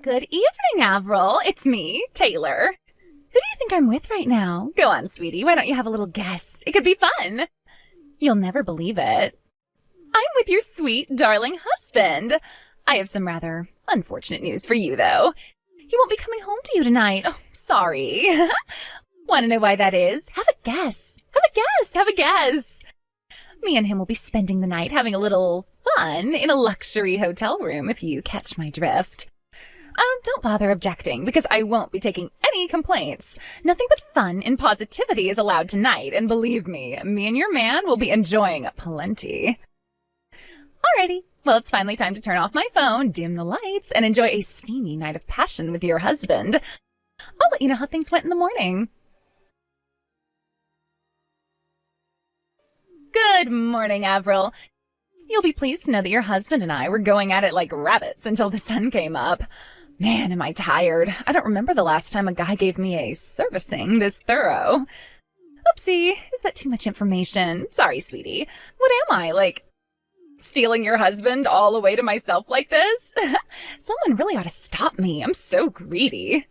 Good evening, Avril. It's me, Taylor. Who do you think I'm with right now? Go on, sweetie. Why don't you have a little guess? It could be fun. You'll never believe it. I'm with your sweet, darling husband. I have some rather unfortunate news for you, though. He won't be coming home to you tonight. Oh, sorry. Want to know why that is? Have a guess. Have a guess. Have a guess. Me and him will be spending the night having a little fun in a luxury hotel room, if you catch my drift. Don't bother objecting, because I won't be taking any complaints. Nothing but fun and positivity is allowed tonight, and believe me and your man will be enjoying plenty. Alrighty, well, it's finally time to turn off my phone, dim the lights, and enjoy a steamy night of passion with your husband. I'll let you know how things went in the morning. Good morning, Avril. You'll be pleased to know that your husband and I were going at it like rabbits until the sun came up. Man, am I tired. I don't remember the last time a guy gave me a servicing this thorough. Oopsie, is that too much information? Sorry, sweetie. What am I, like, stealing your husband all the way to myself like this? Someone really ought to stop me. I'm so greedy.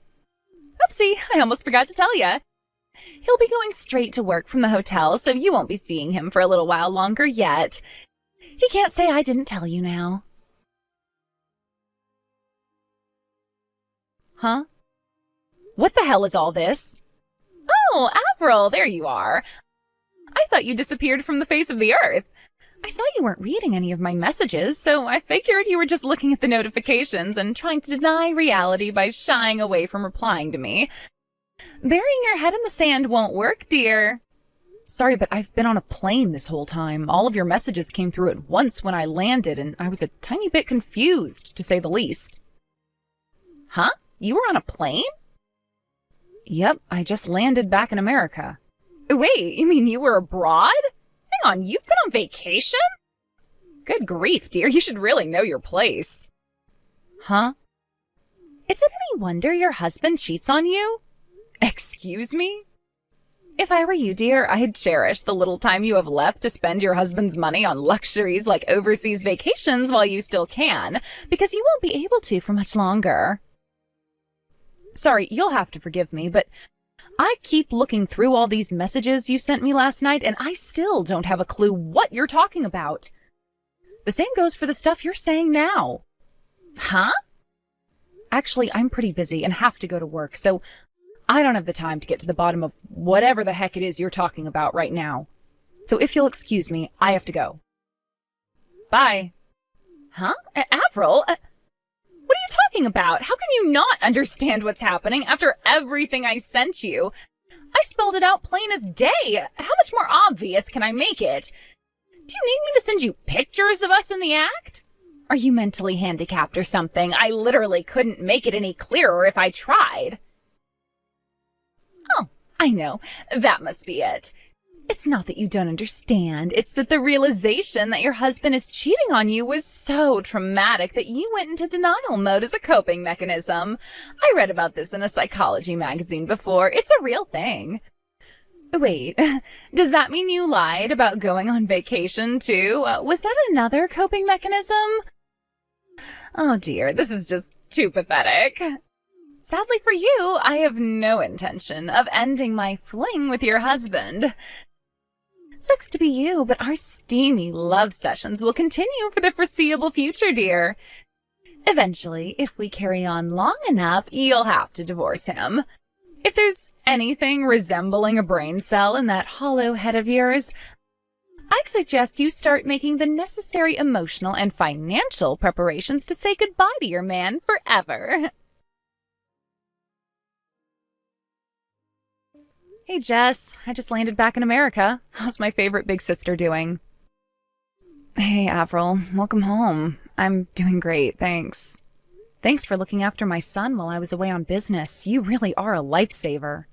Oopsie, I almost forgot to tell you. He'll be going straight to work from the hotel, so you won't be seeing him for a little while longer yet. He can't say I didn't tell you now. Huh? What the hell is all this? Oh, Avril, there you are. I thought you disappeared from the face of the earth. I saw you weren't reading any of my messages, so I figured you were just looking at the notifications and trying to deny reality by shying away from replying to me. Burying your head in the sand won't work, dear. Sorry, but I've been on a plane this whole time. All of your messages came through at once when I landed, and I was a tiny bit confused, to say the least. Huh? You were on a plane? Yep, I just landed back in America. Wait, you mean you were abroad? Hang on, you've been on vacation? Good grief, dear, you should really know your place. Huh? Is it any wonder your husband cheats on you? Excuse me? If I were you, dear, I'd cherish the little time you have left to spend your husband's money on luxuries like overseas vacations while you still can, because you won't be able to for much longer. Sorry, you'll have to forgive me, but I keep looking through all these messages you sent me last night, and I still don't have a clue what you're talking about. The same goes for the stuff you're saying now. Huh? Actually, I'm pretty busy and have to go to work, so I don't have the time to get to the bottom of whatever the heck it is you're talking about right now. So if you'll excuse me, I have to go. Bye. Huh? Avril? What are you talking about? How can you not understand what's happening after everything I sent you? I spelled it out plain as day. How much more obvious can I make it? Do you need me to send you pictures of us in the act? Are you mentally handicapped or something? I literally couldn't make it any clearer if I tried. Oh, I know. That must be it. It's not that you don't understand. It's that the realization that your husband is cheating on you was so traumatic that you went into denial mode as a coping mechanism. I read about this in a psychology magazine before. It's a real thing. Wait, does that mean you lied about going on vacation too? Was that another coping mechanism? Oh dear, this is just too pathetic. Sadly for you, I have no intention of ending my fling with your husband. Sucks to be you, but our steamy love sessions will continue for the foreseeable future, dear. Eventually, if we carry on long enough, you'll have to divorce him. If there's anything resembling a brain cell in that hollow head of yours, I'd suggest you start making the necessary emotional and financial preparations to say goodbye to your man forever. Hey, Jess. I just landed back in America. How's my favorite big sister doing? Hey, Avril. Welcome home. I'm doing great, thanks. Thanks for looking after my son while I was away on business. You really are a lifesaver.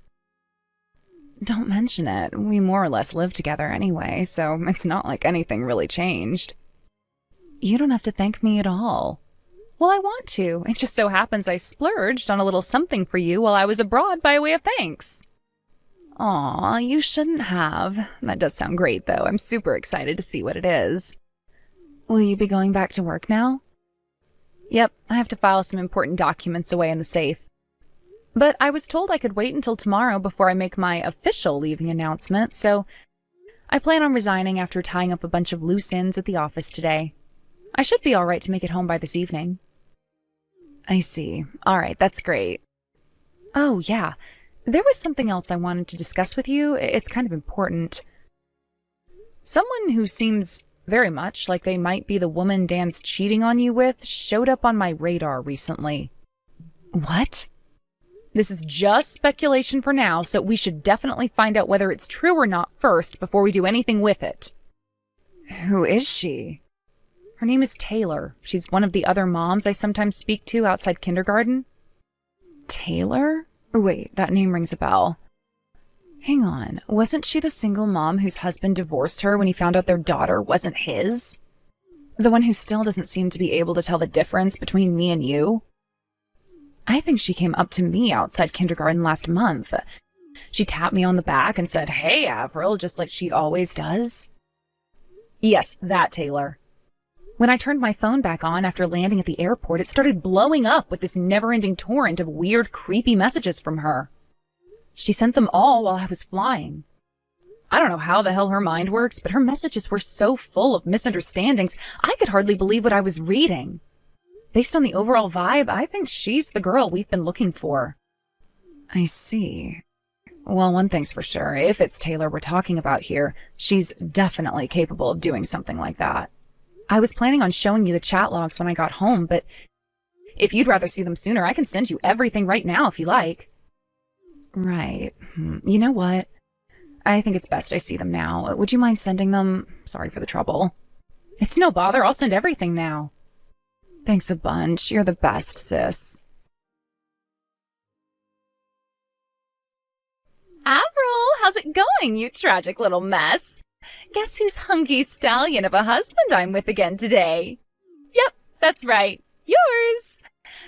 Don't mention it. We more or less live together anyway, so it's not like anything really changed. You don't have to thank me at all. Well, I want to. It just so happens I splurged on a little something for you while I was abroad by way of thanks. Aw, you shouldn't have. That does sound great, though. I'm super excited to see what it is. Will you be going back to work now? Yep, I have to file some important documents away in the safe. But I was told I could wait until tomorrow before I make my official leaving announcement, so I plan on resigning after tying up a bunch of loose ends at the office today. I should be all right to make it home by this evening. I see. All right, that's great. Oh, yeah. There was something else I wanted to discuss with you. It's kind of important. Someone who seems very much like they might be the woman Dan's cheating on you with showed up on my radar recently. What? This is just speculation for now, so we should definitely find out whether it's true or not first before we do anything with it. Who is she? Her name is Taylor. She's one of the other moms I sometimes speak to outside kindergarten. Taylor? Wait, that name rings a bell. Hang on, wasn't she the single mom whose husband divorced her when he found out their daughter wasn't his? The one who still doesn't seem to be able to tell the difference between me and you? I think she came up to me outside kindergarten last month. She tapped me on the back and said, "Hey, Avril," just like she always does. Yes, that Taylor. When I turned my phone back on after landing at the airport, it started blowing up with this never-ending torrent of weird, creepy messages from her. She sent them all while I was flying. I don't know how the hell her mind works, but her messages were so full of misunderstandings, I could hardly believe what I was reading. Based on the overall vibe, I think she's the girl we've been looking for. I see. Well, one thing's for sure. If it's Taylor we're talking about here, she's definitely capable of doing something like that. I was planning on showing you the chat logs when I got home, but if you'd rather see them sooner, I can send you everything right now if you like. Right. You know what? I think it's best I see them now. Would you mind sending them? Sorry for the trouble. It's no bother. I'll send everything now. Thanks a bunch. You're the best, sis. Avril, how's it going, you tragic little mess? Guess whose hunky stallion of a husband I'm with again today? Yep, that's right. Yours.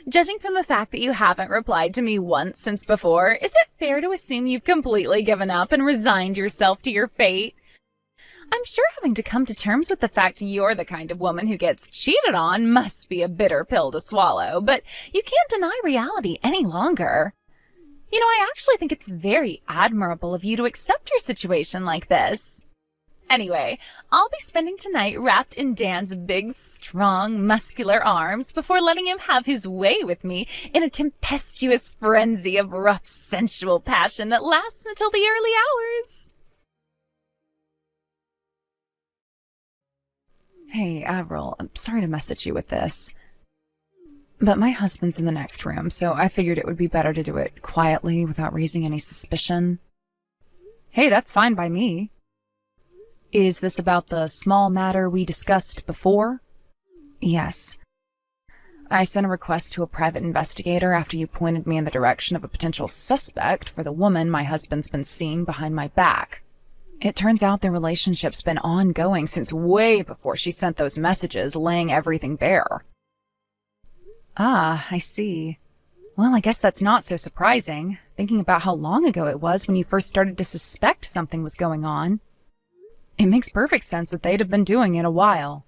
Judging from the fact that you haven't replied to me once since before, is it fair to assume you've completely given up and resigned yourself to your fate? I'm sure having to come to terms with the fact you're the kind of woman who gets cheated on must be a bitter pill to swallow, but you can't deny reality any longer. You know, I actually think it's very admirable of you to accept your situation like this. Anyway, I'll be spending tonight wrapped in Dan's big, strong, muscular arms before letting him have his way with me in a tempestuous frenzy of rough, sensual passion that lasts until the early hours. Hey, Avril, I'm sorry to message you with this, but my husband's in the next room, so I figured it would be better to do it quietly without raising any suspicion. Hey, that's fine by me. Is this about the small matter we discussed before? Yes. I sent a request to a private investigator after you pointed me in the direction of a potential suspect for the woman my husband's been seeing behind my back. It turns out their relationship's been ongoing since way before she sent those messages laying everything bare. Ah, I see. Well, I guess that's not so surprising, thinking about how long ago it was when you first started to suspect something was going on. It makes perfect sense that they'd have been doing it a while.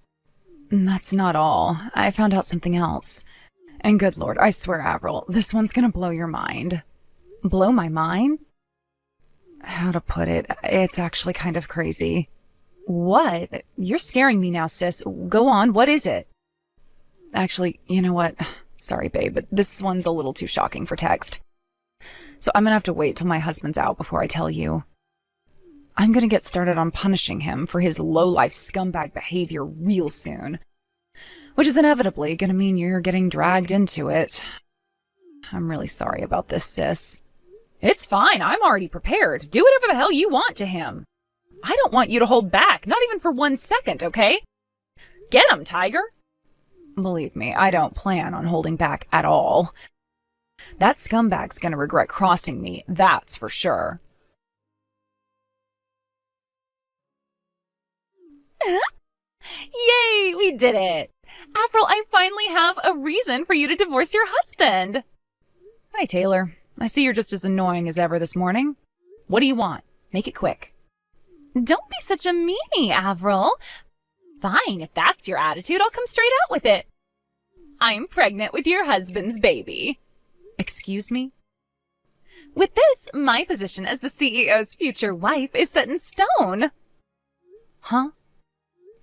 That's not all. I found out something else. And good Lord, I swear, Avril, this one's gonna blow your mind. Blow my mind? How to put it? It's actually kind of crazy. What? You're scaring me now, sis. Go on, what is it? Actually, you know what? Sorry, babe, but this one's a little too shocking for text. So I'm gonna have to wait till my husband's out before I tell you. I'm gonna get started on punishing him for his low-life scumbag behavior real soon. Which is inevitably gonna mean you're getting dragged into it. I'm really sorry about this, sis. It's fine, I'm already prepared. Do whatever the hell you want to him. I don't want you to hold back, not even for 1 second, okay? Get him, Tiger! Believe me, I don't plan on holding back at all. That scumbag's gonna regret crossing me, that's for sure. Yay, we did it! Avril, I finally have a reason for you to divorce your husband. Hi, Taylor. I see you're just as annoying as ever this morning. What do you want? Make it quick. Don't be such a meanie, Avril. Fine, if that's your attitude, I'll come straight out with it. I'm pregnant with your husband's baby. Excuse me? With this, my position as the CEO's future wife is set in stone. Huh?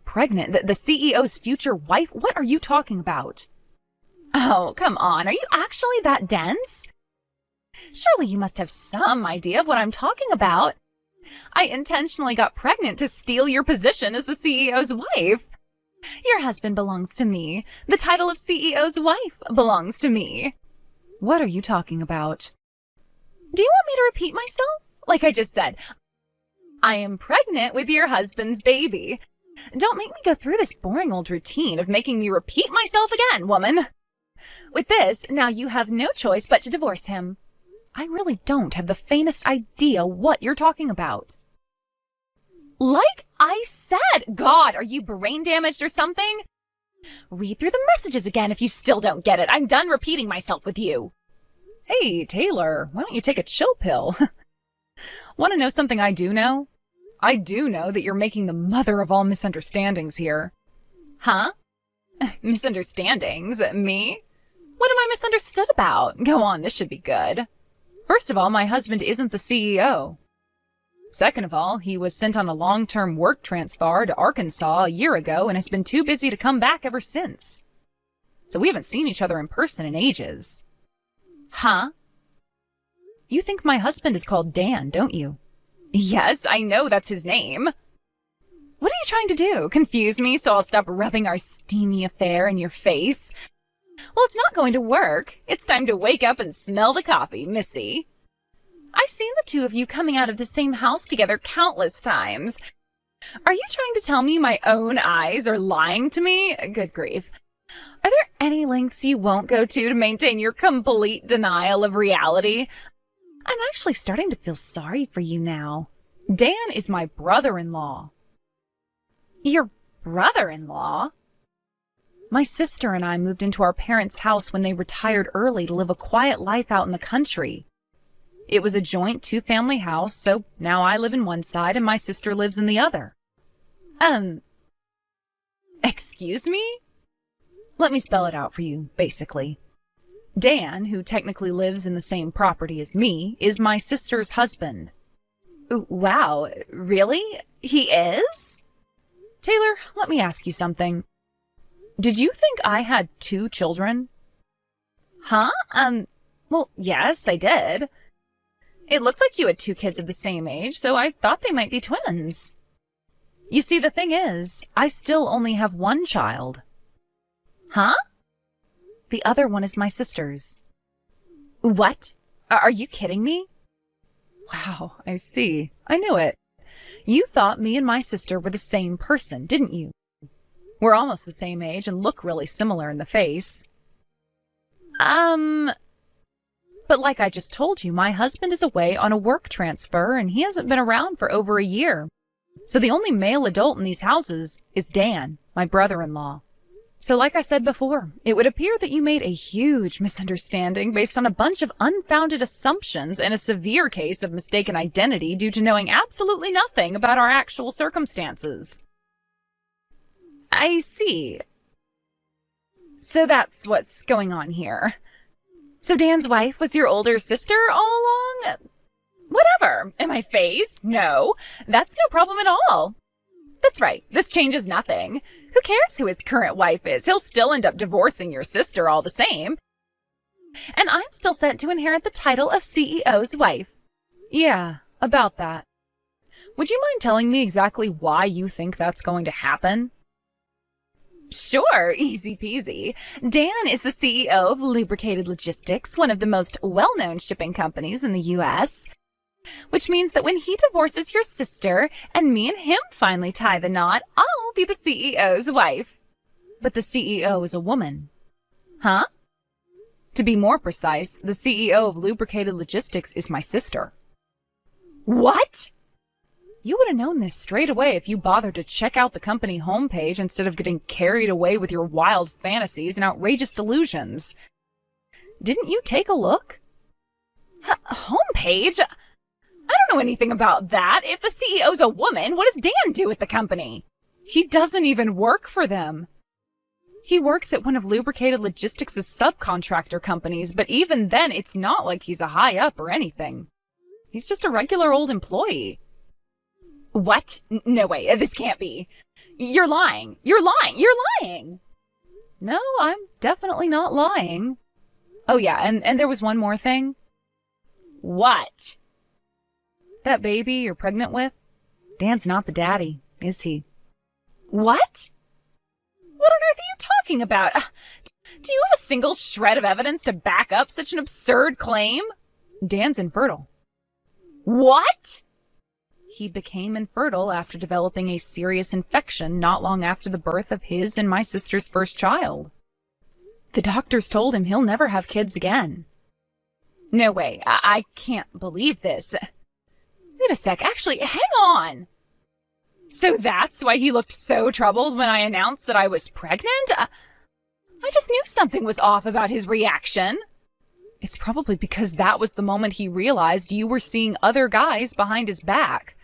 Pregnant? The CEO's future wife? What are you talking about? Oh, come on. Are you actually that dense? Surely you must have some idea of what I'm talking about. I intentionally got pregnant to steal your position as the CEO's wife. Your husband belongs to me. The title of CEO's wife belongs to me. What are you talking about? Do you want me to repeat myself? Like I just said, I am pregnant with your husband's baby. Don't make me go through this boring old routine of making me repeat myself again, woman. With this, now you have no choice but to divorce him. I really don't have the faintest idea what you're talking about. Like I said, God, are you brain damaged or something? Read through the messages again if you still don't get it. I'm done repeating myself with you. Hey, Taylor, why don't you take a chill pill? Want to know something I do know? I do know that you're making the mother of all misunderstandings here. Huh? Misunderstandings? Me? What am I misunderstood about? Go on, this should be good. First of all, my husband isn't the CEO. Second of all, he was sent on a long-term work transfer to Arkansas a year ago and has been too busy to come back ever since. So we haven't seen each other in person in ages. Huh? You think my husband is called Dan, don't you? Yes, I know that's his name. What are you trying to do? Confuse me so I'll stop rubbing our steamy affair in your face? Well, it's not going to work. It's time to wake up and smell the coffee, Missy. I've seen the two of you coming out of the same house together countless times. Are you trying to tell me my own eyes are lying to me? Good grief. Are there any lengths you won't go to maintain your complete denial of reality? I'm actually starting to feel sorry for you now. Dan is my brother-in-law. Your brother-in-law? My sister and I moved into our parents' house when they retired early to live a quiet life out in the country. It was a joint two-family house, so now I live in one side and my sister lives in the other. Excuse me? Let me spell it out for you, basically. Dan, who technically lives in the same property as me, is my sister's husband. Wow, really? He is? Taylor, let me ask you something. Did you think I had 2 children? Huh? Well, yes, I did. It looked like you had 2 kids of the same age, so I thought they might be twins. You see, the thing is, I still only have 1 child. Huh? The other one is my sister's. What? Are you kidding me? Wow, I see. I knew it. You thought me and my sister were the same person, didn't you? We're almost the same age and look really similar in the face. But like I just told you, my husband is away on a work transfer and he hasn't been around for over a year. So the only male adult in these houses is Dan, my brother-in-law. So like I said before, it would appear that you made a huge misunderstanding based on a bunch of unfounded assumptions and a severe case of mistaken identity due to knowing absolutely nothing about our actual circumstances. I see. So that's what's going on here. So Dan's wife was your older sister all along? Whatever. Am I phased? No. That's no problem at all. That's right. This changes nothing. Who cares who his current wife is? He'll still end up divorcing your sister all the same. And I'm still set to inherit the title of CEO's wife. Yeah, about that. Would you mind telling me exactly why you think that's going to happen? Sure, easy peasy. Dan is the CEO of Lubricated Logistics, one of the most well-known shipping companies in the U.S., which means that when he divorces your sister and me and him finally tie the knot, I'll be the CEO's wife. But the CEO is a woman. Huh? To be more precise, the CEO of Lubricated Logistics is my sister. What? You would have known this straight away if you bothered to check out the company homepage instead of getting carried away with your wild fantasies and outrageous delusions. Didn't you take a look? Homepage? I don't know anything about that. If the CEO's a woman, what does Dan do at the company? He doesn't even work for them. He works at one of Lubricated Logistics' subcontractor companies, but even then, it's not like he's a high-up or anything. He's just a regular old employee. What? No way, this can't be. You're lying. You're lying. You're lying. No, I'm definitely not lying. Oh yeah, and there was one more thing. What? That baby you're pregnant with? Dan's not the daddy, is he? What? What on earth are you talking about? Do you have a single shred of evidence to back up such an absurd claim? Dan's infertile. What? He became infertile after developing a serious infection not long after the birth of his and my sister's first child. The doctors told him he'll never have kids again. No way, I can't believe this. Wait a sec, actually, hang on. So that's why he looked so troubled when I announced that I was pregnant? I just knew something was off about his reaction. It's probably because that was the moment he realized you were seeing other guys behind his back.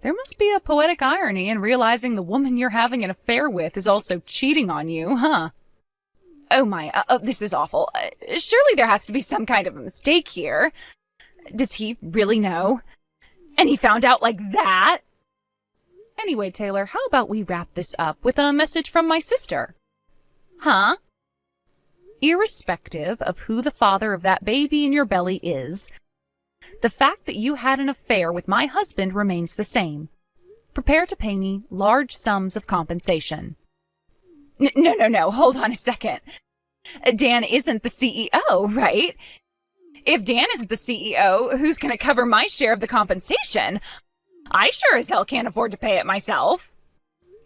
There must be a poetic irony in realizing the woman you're having an affair with is also cheating on you, huh? Oh my, this is awful. Surely there has to be some kind of a mistake here. Does he really know? And he found out like that? Anyway, Taylor, how about we wrap this up with a message from my sister? Huh? Irrespective of who the father of that baby in your belly is, the fact that you had an affair with my husband remains the same. Prepare to pay me large sums of compensation. No, hold on a second. Dan isn't the CEO, right? If Dan isn't the CEO, who's going to cover my share of the compensation? I sure as hell can't afford to pay it myself.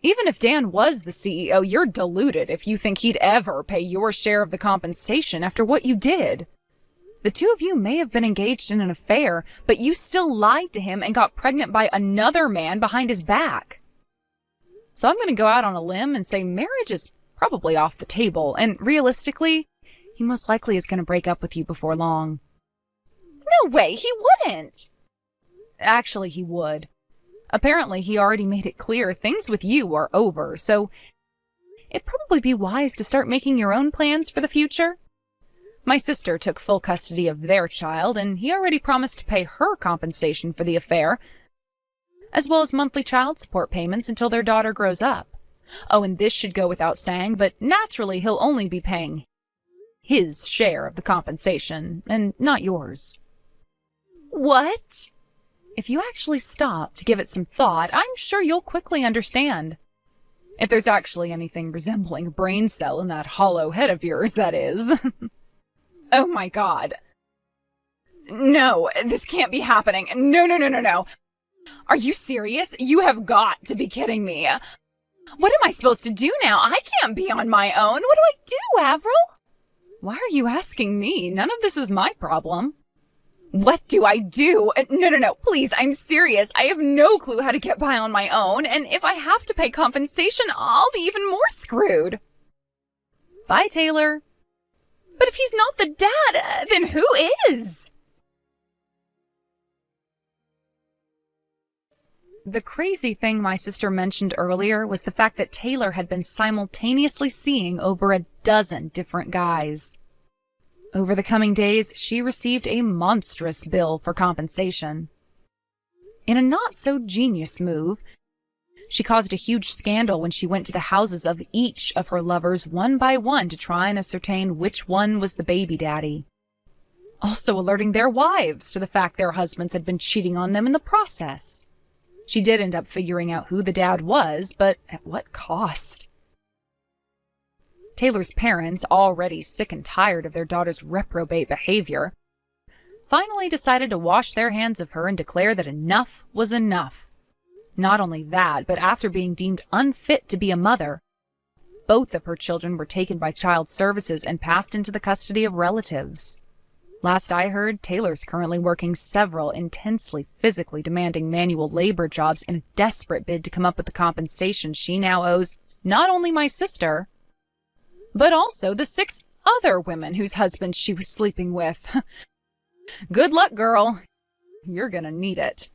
Even if Dan was the CEO, you're deluded if you think he'd ever pay your share of the compensation after what you did. The two of you may have been engaged in an affair, but you still lied to him and got pregnant by another man behind his back. So I'm going to go out on a limb and say marriage is probably off the table, and realistically, he most likely is going to break up with you before long. No way, he wouldn't! Actually, he would. Apparently, he already made it clear things with you are over, so it'd probably be wise to start making your own plans for the future. My sister took full custody of their child, and he already promised to pay her compensation for the affair, as well as monthly child support payments until their daughter grows up. Oh, and this should go without saying, but naturally he'll only be paying his share of the compensation, and not yours. What? If you actually stop to give it some thought, I'm sure you'll quickly understand. If there's actually anything resembling a brain cell in that hollow head of yours, that is. Oh my God. No, this can't be happening. No. Are you serious? You have got to be kidding me. What am I supposed to do now? I can't be on my own. What do I do, Avril? Why are you asking me? None of this is my problem. What do I do? No, please, I'm serious. I have no clue how to get by on my own, and if I have to pay compensation, I'll be even more screwed. Bye, Taylor. But if he's not the dad, then who is? The crazy thing my sister mentioned earlier was the fact that Taylor had been simultaneously seeing over a dozen different guys. Over the coming days, she received a monstrous bill for compensation. In a not-so-genius move, she caused a huge scandal when she went to the houses of each of her lovers one by one to try and ascertain which one was the baby daddy. Also alerting their wives to the fact their husbands had been cheating on them in the process. She did end up figuring out who the dad was, but at what cost? Taylor's parents, already sick and tired of their daughter's reprobate behavior, finally decided to wash their hands of her and declare that enough was enough. Not only that, but after being deemed unfit to be a mother, both of her children were taken by child services and passed into the custody of relatives. Last I heard, Taylor's currently working several intensely physically demanding manual labor jobs in a desperate bid to come up with the compensation she now owes not only my sister, but also the 6 other women whose husbands she was sleeping with. Good luck, girl. You're gonna need it.